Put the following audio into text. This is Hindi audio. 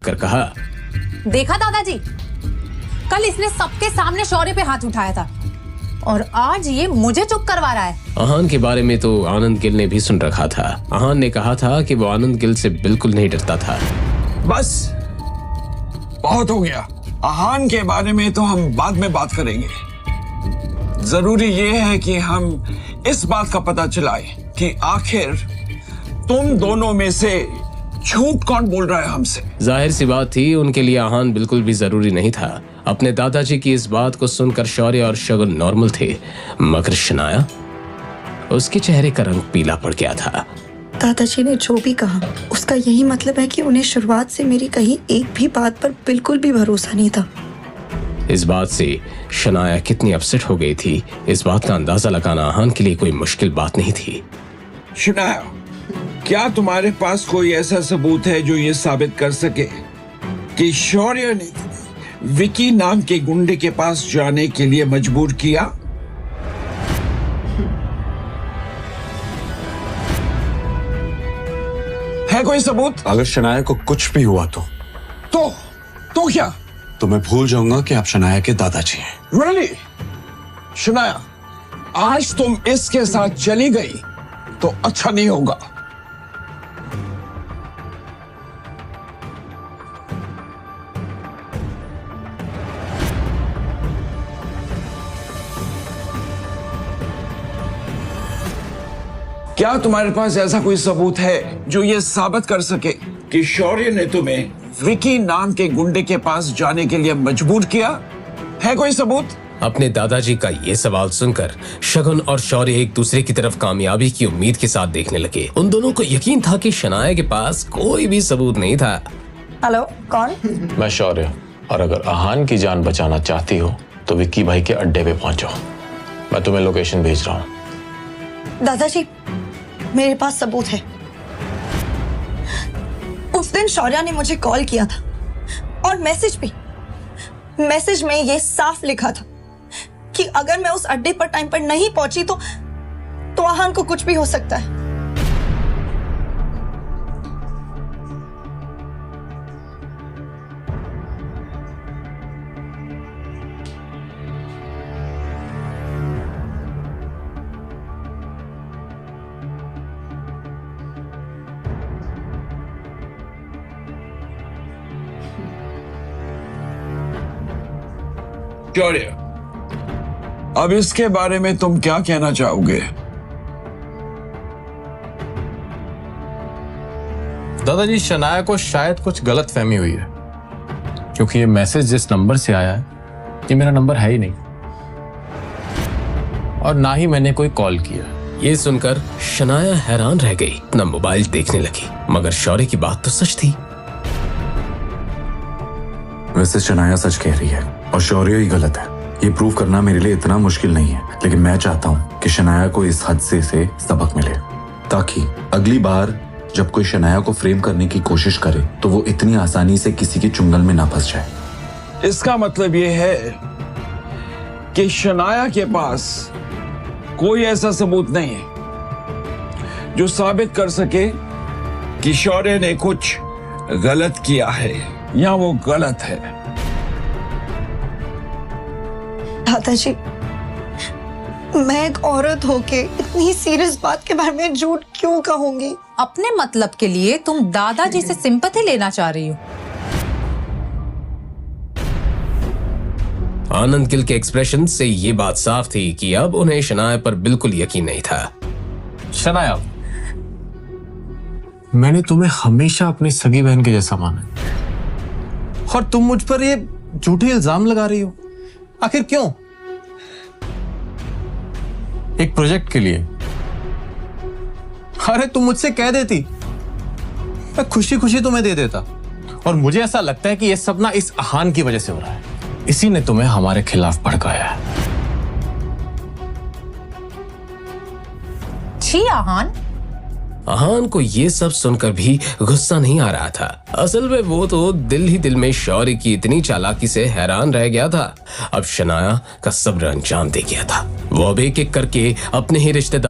कर कहा, देखा दादाजी, कल इसने सबके सामने शौर्य पे हाथ उठाया था और आज ये मुझे चुप करवा रहा है। आहान के बारे में तो आनंद गिल ने भी सुन रखा था। आहान ने कहा था कि वो आनंद गिल से बिल्कुल नहीं डरता था। बस बहुत हो गया, आहान के बारे में तो हम बाद में बात करेंगे। जरूरी ये है कि हम इस बात का पता चलाएं कि आखिर तुम दोनों में से झूठ कौन बोल रहा है हमसे। जाहिर सी बात थी, उनके लिए आहान बिल्कुल भी जरूरी नहीं था। अपने दादाजी की इस बात को सुनकर शौर्य और शगुन नॉर्मल थे, मगर शनाया, उसके चेहरे का रंग पीला पड़ गया था। दादाजी ने जो भी कहा उसका यही मतलब है कि उन्हें शुरुआत से मेरी कहीं एक भी बात पर बिल्कुल भी भरोसा नहीं था। इस बात से शनाया कितनी अपसेट हो गई थी, इस बात का अंदाजा लगाना आहान के लिए कोई मुश्किल बात नहीं थी। शनाया, क्या तुम्हारे पास कोई ऐसा सबूत है जो ये साबित कर सके कि शौर्य ने विकी नाम के गुंडे के पास जाने के लिए मजबूर किया? है कोई सबूत? अगर शनाया को कुछ भी हुआ तो क्या? तो मैं भूल जाऊंगा कि आप शनाया के दादाजी हैं। Really? शनाया, आज तुम इसके साथ चली गई तो अच्छा नहीं होगा। क्या तुम्हारे पास ऐसा कोई सबूत है जो ये साबित कर सके कि शौर्य ने तुम्हें विकी नाम के गुंडे के पास जाने के लिए मजबूर किया? है कोई सबूत? अपने दादाजी का ये सवाल सुनकर शगुन और शौर्य एक दूसरे की तरफ कामयाबी की उम्मीद के साथ देखने लगे। उन दोनों को यकीन था कि शनाया के पास कोई भी सबूत नहीं था। हेलो, कौन? मैं शौर्य, और अगर आहान की जान बचाना चाहती हो तो विक्की भाई के अड्डे पे पहुंचो। मैं तुम्हें लोकेशन भेज रहा हूँ। दादाजी, मेरे पास सबूत है। उस दिन शौर्य ने मुझे कॉल किया था और मैसेज में ये साफ लिखा था कि अगर मैं उस अड्डे पर टाइम पर नहीं पहुंची तो आहान को कुछ भी हो सकता है। शौर्य, अब इसके बारे में तुम क्या कहना चाहोगे? दादाजी, शनाया को शायद कुछ गलत फहमी हुई है, क्योंकि ये मैसेज जिस नंबर से आया है ये मेरा नंबर है ही नहीं, और ना ही मैंने कोई कॉल किया। ये सुनकर शनाया हैरान रह गई, अपना मोबाइल देखने लगी, मगर शौर्य की बात तो सच थी। वैसे शनाया सच कह रही है और शौर्य ही गलत है। ये प्रूव करना मेरे लिए इतना मुश्किल नहीं है, लेकिन मैं चाहता हूँ कि शनाया को इस हादसे से सबक मिले, ताकि अगली बार जब कोई शनाया को फ्रेम करने की कोशिश करे तो वो इतनी आसानी से किसी के चुंगल में ना फंस जाए। इसका मतलब ये है कि शनाया के पास कोई ऐसा सबूत नहीं है जो साबित कर सके कि शौर्य ने कुछ गलत किया है या वो गलत है। दादाजी, मैं एक औरत होके इतनी सीरियस बात के बारे में झूठ क्यों कहूंगी? अपने मतलब के लिए तुम दादाजी से सिंपैथी लेना चाह रही हो। आनंद गिल के एक्सप्रेशन से ये बात साफ थी कि अब उन्हें शनाया पर बिल्कुल यकीन नहीं था। शनाया, मैंने तुम्हें हमेशा अपनी सगी बहन के जैसा माना है, और तुम मुझ पर ये झूठे इल्जाम लगा रही हो। आखिर क्यों? एक प्रोजेक्ट के लिए। अरे तुम मुझसे कह देती, मैं खुशी खुशी तुम्हें दे देता। और मुझे ऐसा लगता है कि यह सब ना इस आहान की वजह से हो रहा है। इसी ने तुम्हें हमारे खिलाफ भड़काया है। छी आहान। आहान को ये सब सुनकर भी गुस्सा नहीं आ रहा था। असल में वो तो दिल ही दिल में शौर्य की इतनी चालाकी से हैरान रह गया था। अब शनाया का सब्र अंजाम दे गया था। वो अब एक एक करके अपने ही रिश्तेदार